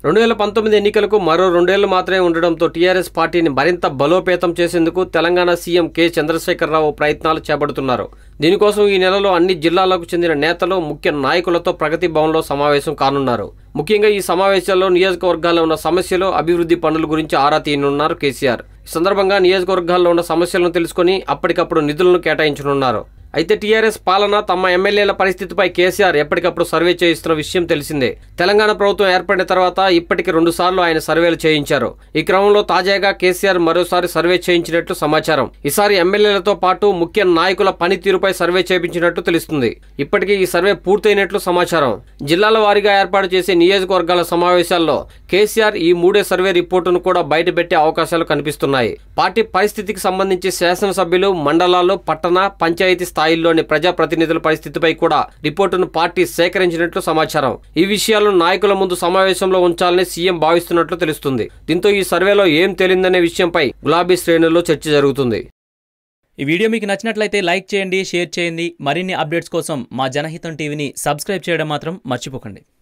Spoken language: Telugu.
2019 ఎన్నికలకు మరో 2 ఏళ్లు మాత్రమే ఉండడంతో టీఆర్ఎస్ పార్టీని మరింత బలోపేతం చేసేందుకు తెలంగాణ సీఎం కె చంద్రశేఖరరావు ప్రయత్నాలు చేపడుతున్నారు. దీనికోసం ఈ నెలలో అన్ని జిల్లాలకు చెందిన నేతలు, ముఖ్య నాయకులతో ప్రగతి భవన్లో సమావేశం కానున్నారు. ముఖ్యంగా ఈ సమావేశాల్లో నియోజకవర్గాల్లో ఉన్న సమస్యలు, అభివృద్ధి పనుల గురించి ఆరా తీయనున్నారు కేసీఆర్. ఈ సందర్భంగా నియోజకవర్గాల్లో ఉన్న సమస్యలను తెలుసుకుని అప్పటికప్పుడు నిధులను కేటాయించనున్నారు. అయితే టీఆర్ఎస్ పాలన, తమ ఎమ్మెల్యేల పరిస్థితిపై కేసీఆర్ ఎప్పటికప్పుడు సర్వే చేయిస్తున్న విషయం తెలిసిందే. తెలంగాణ ప్రభుత్వం ఏర్పడిన తర్వాత ఇప్పటికి 2 సార్లు ఆయన సర్వేలు చేయించారు. ఈ క్రమంలో తాజాగా కేసీఆర్ మరోసారి సర్వే చేయించినట్లు సమాచారం. ఈసారి ఎమ్మెల్యేలతో పాటు ముఖ్య నాయకుల పనితీరుపై సర్వే చేయించినట్లు తెలుస్తుంది. ఇప్పటికీ ఈ సర్వే పూర్తయినట్లు సమాచారం. జిల్లాల వారీగా ఏర్పాటు చేసే నియోజకవర్గాల సమావేశాల్లో కేసీఆర్ ఈ 3వ సర్వే రిపోర్టును కూడా బయటపెట్టే అవకాశాలు కనిపిస్తున్నాయి. పార్టీ పరిస్థితికి సంబంధించి శాసనసభ్యులు, మండలాలు, పట్టణ, పంచాయతీ స్థాయిల్లోని ప్రజాప్రతినిధుల పరిస్థితిపై కూడా రిపోర్టును పార్టీ సేకరించినట్లు సమాచారం. ఈ విషయాలను నాయకుల ముందు సమావేశంలో ఉంచాలని సీఎం భావిస్తున్నట్లు తెలుస్తుంది. దీంతో ఈ సర్వేలో ఏం తేలిందనే విషయంపై గులాబీ శ్రేణుల్లో చర్చ జరుగుతుంది. ఈ వీడియో మీకు నచ్చినట్లయితే లైక్ చేయండి, షేర్ చేయండి. మరిన్ని అప్డేట్స్ కోసం మా జనహితం టీవీని సబ్స్క్రైబ్ చేయడం మాత్రం మర్చిపోకండి.